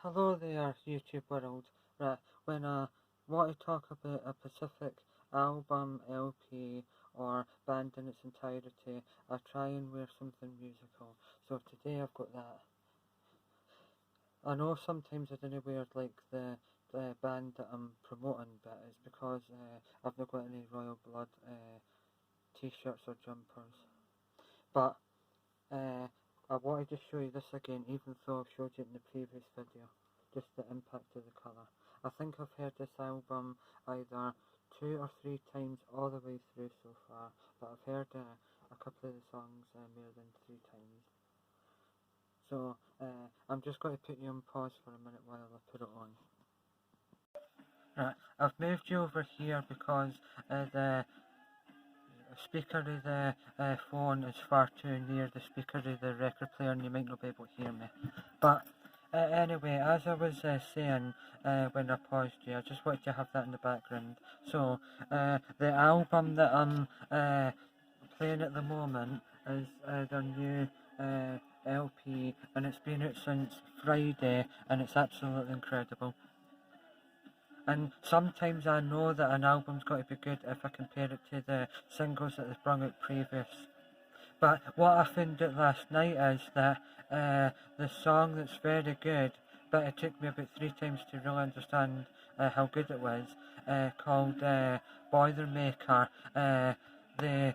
Hello there, YouTube world. Right, when I want to talk about a specific album, LP, or band in its entirety, I try and wear something musical. So today I've got that. I know sometimes I didn't wear like the band that I'm promoting, but it's because I've not got any Royal Blood t-shirts or jumpers. But I wanted to show you this again, even though I've showed you it in the previous video, just the impact of the colour. I think I've heard this album either 2 or 3 times all the way through so far, but I've heard a couple of the songs more than 3 times. So I'm just going to put you on pause for a minute while I put it on. Right, I've moved you over here because the speaker of the phone is far too near the speaker of the record player and you might not be able to hear me. But anyway, as I was saying when I paused you, I just wanted to have that in the background. So the album that I'm playing at the moment is their new LP, and it's been out since Friday, and it's absolutely incredible. And sometimes I know that an album's got to be good if I compare it to the singles that they've brought out previous. But what I found out last night is that the song that's very good, but it took me about 3 times to really understand how good it was, called Boilermaker. They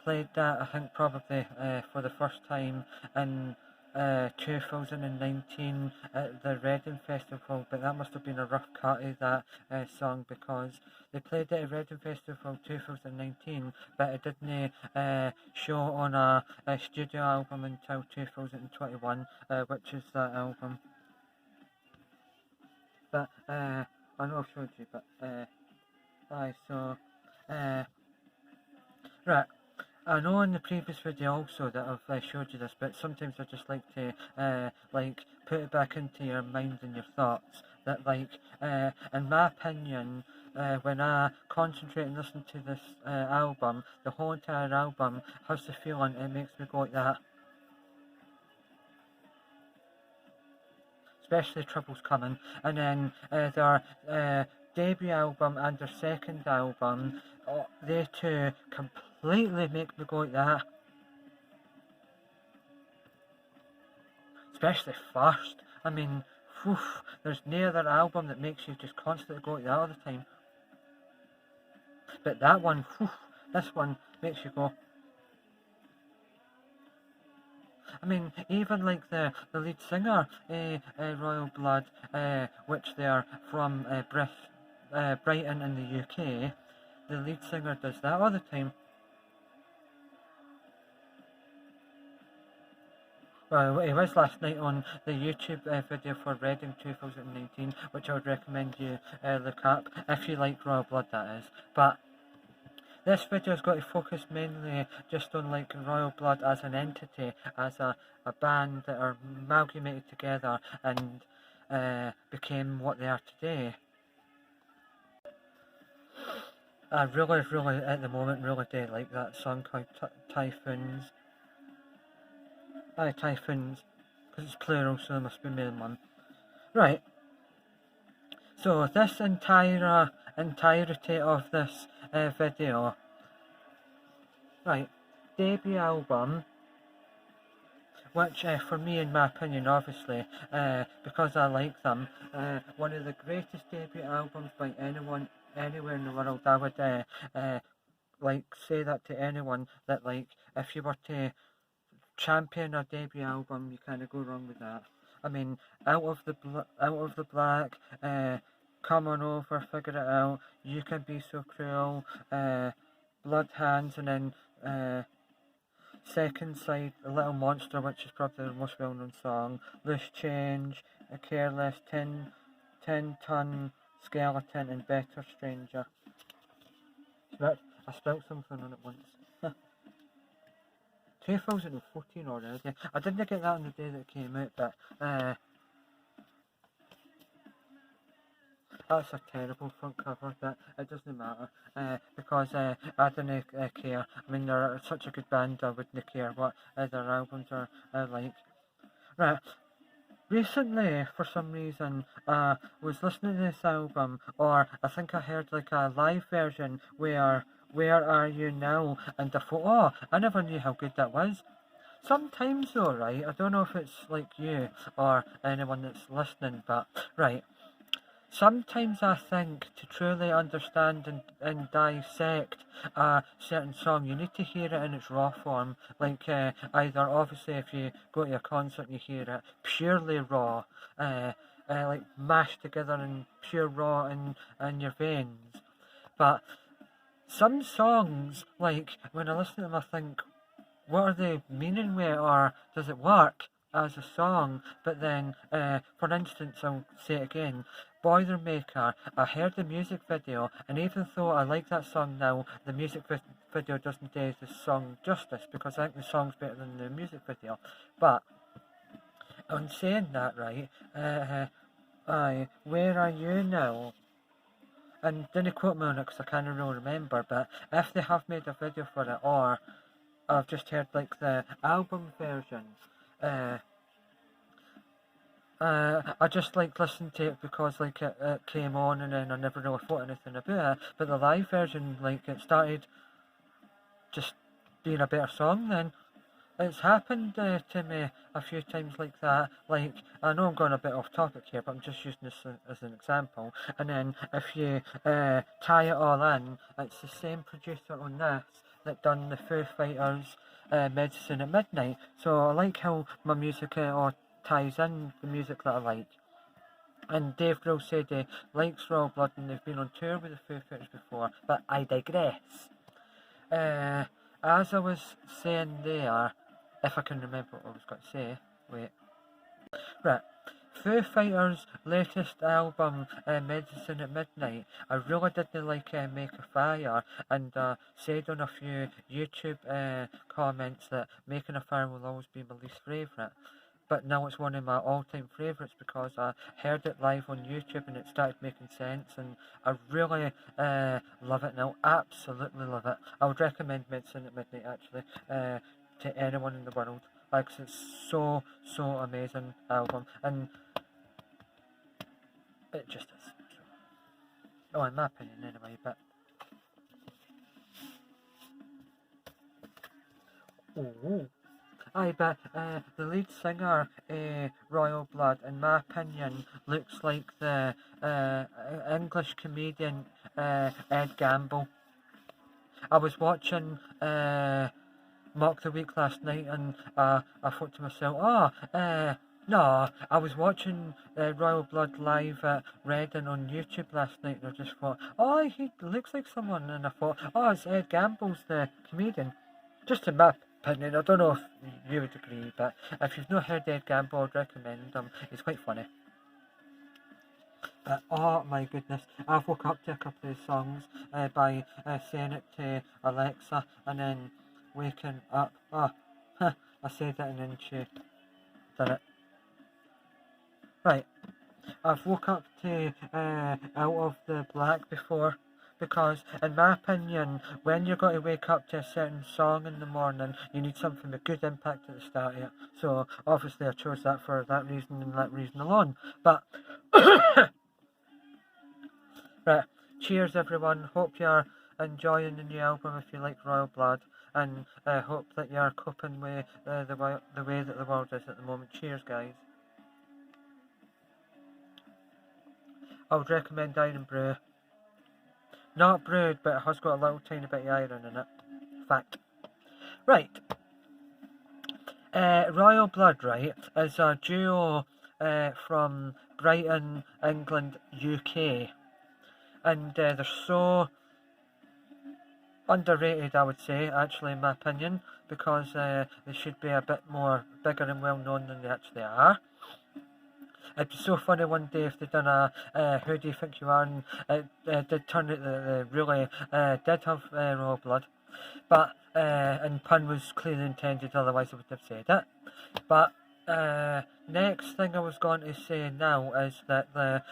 played that, I think, probably for the first time in 2019 at the Reading Festival, but that must have been a rough cut of that song because they played it at Reading Festival 2019, but it didn't show on a studio album until 2021, which is that album. But I know I've showed you, but so right. I know in the previous video also that I've showed you this, but sometimes I just like to like put it back into your mind and your thoughts. That like, in my opinion, when I concentrate and listen to this album, the whole entire album has the feeling it makes me go like that. Especially Trouble's Coming, and then their debut album and their second album, they two completely make me go like that. Especially first. I mean, whew, there's no other album that makes you just constantly go like that all the time. But that one, whew, this one makes you go. I mean, even like the lead singer, Royal Blood, which they are from Brighton in the UK, the lead singer does that all the time. Well, it was last night on the YouTube video for Reading 2019, which I would recommend you look up, if you like Royal Blood, that is. But this video is going to focus mainly just on like Royal Blood as an entity, as a band that are amalgamated together and became what they are today. I really, at the moment, really do like that song called Typhoons. Typhoons, because it's plural, so there must be more than one. Right. So this entirety of this video, right, debut album, which for me, in my opinion, obviously, because I like them, one of the greatest debut albums by anyone anywhere in the world. I would like say that to anyone, that like if you were to champion a debut album, you kind of go wrong with that. I mean, Out of the Black, Come On Over, Figure It Out, You Can Be So Cruel, Blood Hands, and then second side, A Little Monster, which is probably the most well-known song, Loose Change, A Careless, 10-Ton Skeleton, and Better Stranger. I spelled something on it once. 2014 already. I didn't get that on the day that it came out, but that's a terrible front cover, but it doesn't matter, because I didn't care. I mean, they're such a good band, I wouldn't care what their albums are like. Right, recently, for some reason, was listening to this album, or I think I heard like a live version Where Are You Now? And I thought, oh, I never knew how good that was. Sometimes though, right, I don't know if it's like you or anyone that's listening, but right, sometimes I think to truly understand and dissect a certain song, you need to hear it in its raw form. Like either obviously if you go to a concert and you hear it purely raw, uh, like mashed together and pure raw in your veins. But some songs, like when I listen to them, I think, what are they meaning with it, or does it work as a song? But then, for instance, I'll say it again, Boilermaker, I heard the music video, and even though I like that song now, the music video doesn't do the song justice, because I think the song's better than the music video. But, on saying that, right, Where Are You Now? And didn't quote me on it because I can't really remember, but if they have made a video for it, or I've just heard like the album version. Uh, I just like listened to it because like it came on and then I never really thought anything about it. But the live version, like it started just being a better song then. It's happened to me a few times like that. Like, I know I'm going a bit off topic here, but I'm just using this as an example. And then if you tie it all in, it's the same producer on this that done the Foo Fighters Medicine at Midnight. So I like how my music all ties in the music that I like. And Dave Grohl said he likes Royal Blood and they've been on tour with the Foo Fighters before, but I digress. As I was saying there, if I can remember what I was going to say, wait. Right. Foo Fighters' latest album, Medicine at Midnight, I really didn't like Make a Fire, and said on a few YouTube comments that Making a Fire will always be my least favourite. But now it's one of my all-time favourites because I heard it live on YouTube and it started making sense, and I really love it now, absolutely love it. I would recommend Medicine at Midnight actually to anyone in the world, like it's so amazing album, and it just is. Oh, in my opinion anyway, but ooh. Aye, but the lead singer, Royal Blood, in my opinion, looks like the English comedian Ed Gamble. I was watching Mock the Week last night, and I thought to myself, no, I was watching Royal Blood live at Reading on YouTube last night, and I just thought, oh, he looks like someone, and I thought, oh, it's Ed Gamble's the comedian. Just in my opinion, I don't know if you would agree, but if you've not heard Ed Gamble, I'd recommend him. He's quite funny. But oh my goodness, I've woke up to a couple of songs by saying it to Alexa and then waking up. Oh, I said it and then she did it. Right, I've woke up to Out of the Black before, because in my opinion, when you're going to wake up to a certain song in the morning, you need something with good impact at the start of it. So obviously I chose that for that reason and that reason alone. But right, cheers everyone, hope you're enjoying the new album if you like Royal Blood, and hope that you're coping with the way that the world is at the moment. Cheers guys. I would recommend Iron Brew. Not brewed, but it has got a little tiny bit of iron in it. Fact. Right. Royal Blood, right, is a duo from Brighton, England, UK. And they're so underrated, I would say, actually, in my opinion, because they should be a bit more bigger and well known than they actually are. It'd be so funny one day if they'd done a Who Do You Think You Are, and it did turn out that they really did have Royal Blood. But, and pun was clearly intended, otherwise I would have said it. But, next thing I was going to say now is that the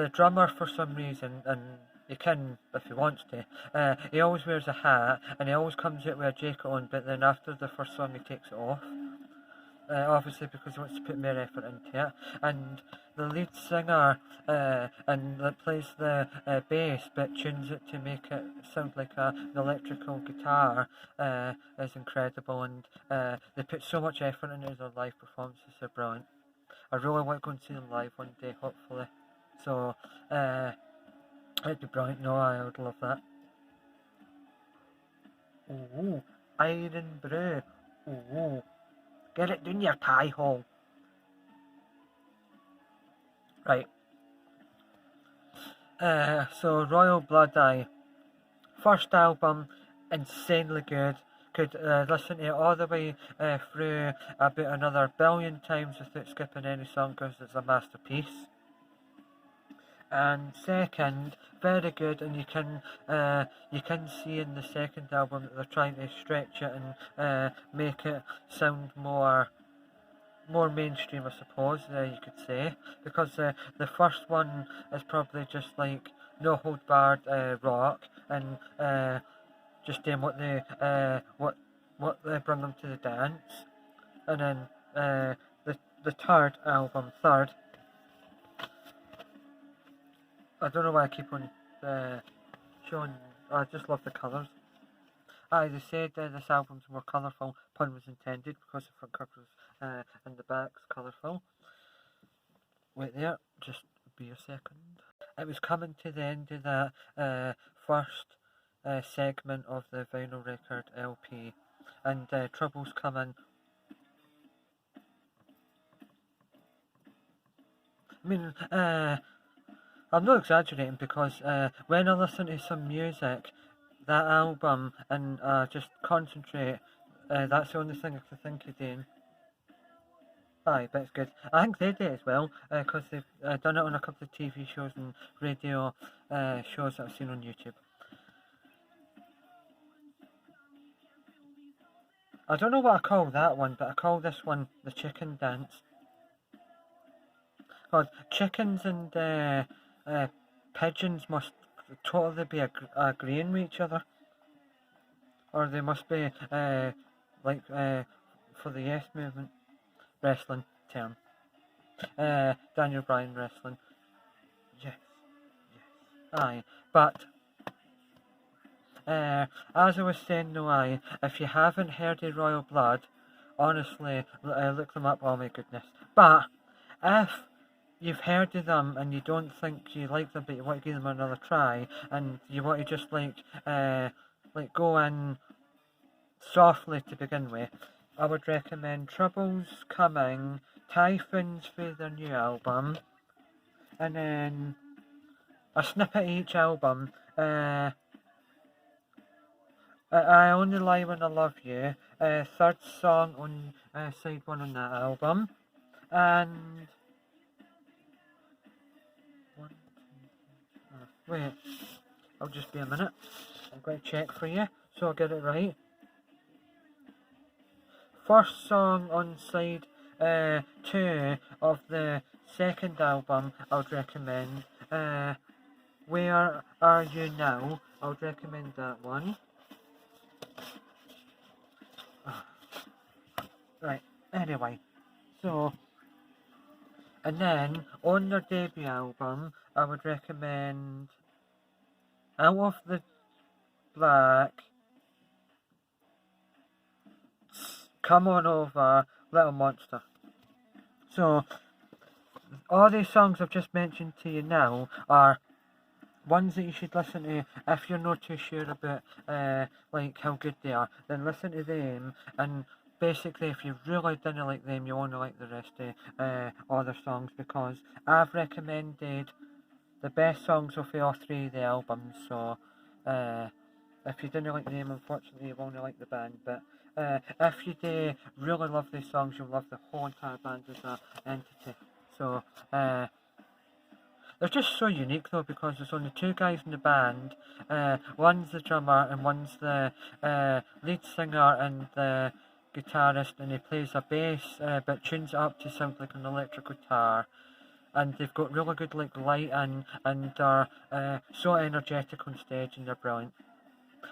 drummer, for some reason, and he can if he wants to, he always wears a hat, and he always comes out with a jacket on, but then after the first song he takes it off. obviously because he wants to put more effort into it, and the lead singer and that plays the bass but tunes it to make it sound like an electrical guitar is incredible, and they put so much effort into their live performances. They're brilliant. I really want to go and see them live one day, hopefully. So it'd be brilliant. No, I would love that. Ooh, Iron Brew. Ooh, get it down your tie hole. Right. So Royal Blood Eye. First album, insanely good. Could listen to it all the way through about another billion times without skipping any song because it's a masterpiece. And second, very good, and you can see in the second album that they're trying to stretch it and make it sound more mainstream, I suppose, you could say, because the first one is probably just like no hold barred rock and just doing what they bring them to the dance, and then the third album, I don't know why I keep on showing. I just love the colours. They said this album's more colourful. Pun was intended because the front cover and the back's colourful. Wait there, just be a second. It was coming to the end of that first segment of the vinyl record LP, and Trouble's coming. I mean, I'm not exaggerating because when I listen to some music, that album, and just concentrate, that's the only thing I can think of doing. Aye, but it's good. I think they do it as well, because they've done it on a couple of TV shows and radio shows that I've seen on YouTube. I don't know what I call that one, but I call this one the chicken dance. God, chickens and pigeons must totally be agreeing with each other. Or they must be like for the Yes Movement wrestling term. Daniel Bryan wrestling. Yes. Aye. But as I was saying, no, if you haven't heard of Royal Blood, honestly, look them up. Oh my goodness. But if you've heard of them and you don't think you like them, but you want to give them another try, and you want to just like go in softly to begin with, I would recommend Trouble's Coming, Typhoons for their new album, and then a snippet of each album. I Only Lie When I Love You, third song on side one on that album, and wait, I'll just be a minute. I'm going to check for you so I'll get it right. First song on side 2 of the second album I would recommend, Where Are You Now? I would recommend that one. Right, anyway, so, and then on their debut album I would recommend Out of the Black, Come On Over, Little Monster. So, all these songs I've just mentioned to you now are ones that you should listen to if you're not too sure about like how good they are. Then listen to them, and basically if you really didn't like them, you want to like the rest of other songs, because I've recommended the best songs of all three of the albums. So if you didn't like them, unfortunately you won't like the band, but if you do really love these songs, you'll love the whole entire band as an entity. So they're just so unique though, because there's only two guys in the band. One's the drummer and one's the lead singer and the guitarist, and he plays a bass but tunes it up to sound like an electric guitar. And they've got really good like lighting, and are so energetic on stage, and they're brilliant.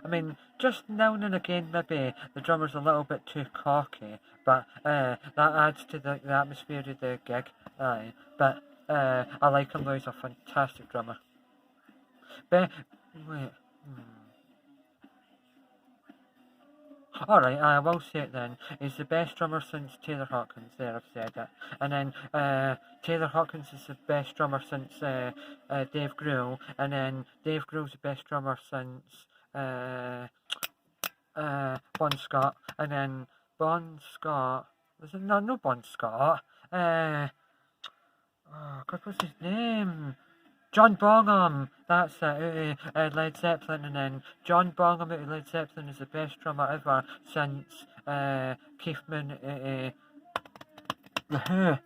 I mean, just now and again, maybe the drummer's a little bit too cocky, but that adds to the atmosphere of the gig. Aye, but I like him though, he's a fantastic drummer. Wait. Alright, I will say it then. He's the best drummer since Taylor Hawkins. There, I've said it. And then Taylor Hawkins is the best drummer since Dave Grohl. And then Dave Grohl's the best drummer since Bon Scott. And then Bon Scott. Was it no Bon Scott? Oh God, what's his name? John Bonham, that's it, Led Zeppelin, and then John Bonham out of Led Zeppelin is the best drummer ever since Keith Moon, The Who.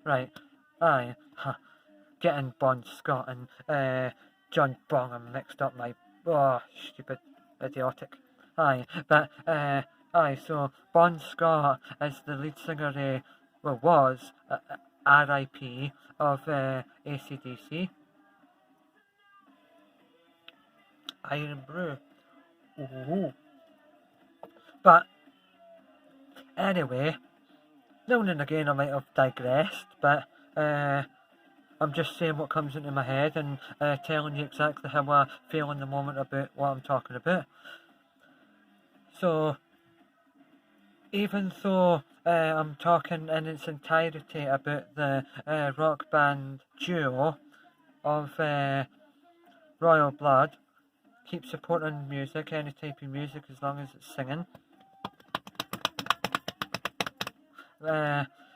Right, aye, getting Bon Scott and John Bonham mixed up, my, stupid, idiotic, aye, but, aye, so Bon Scott is the lead singer, was, R.I.P. of AC/DC. Iron Brew. Ooh. But anyway, now and again I might have digressed, but I'm just saying what comes into my head and telling you exactly how I feel in the moment about what I'm talking about. So, even though I'm talking in its entirety about the rock band duo of Royal Blood, keep supporting music, any type of music, as long as it's singing.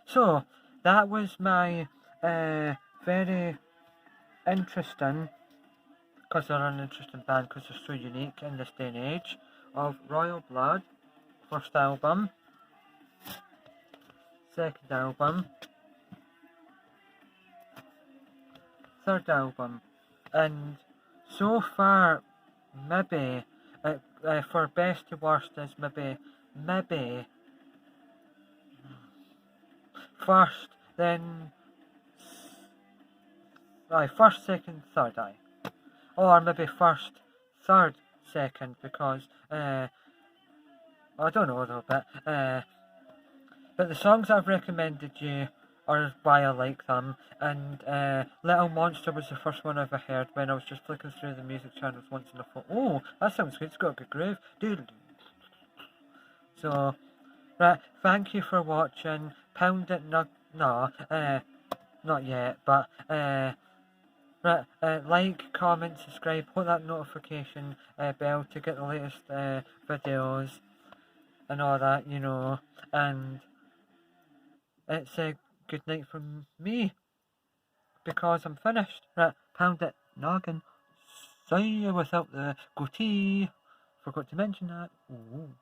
So, that was my very interesting, because they're an interesting band, because they're so unique in this day and age, of Royal Blood, first album, second album, third album, and so far, maybe, for best to worst is maybe, first, then, first, second, third, or maybe first, third, second, because, I don't know though, but the songs I've recommended you are why I like them, and Little Monster was the first one I ever heard when I was just flicking through the music channels once, and I thought, oh, that sounds good, it's got a good groove, dude. So, right, thank you for watching, pound it, not yet, but, right, like, comment, subscribe, hit that notification bell to get the latest videos, and all that, you know, and it's a good night from me, because I'm finished. Right, pound it, noggin. See you without the goatee. Forgot to mention that. Ooh.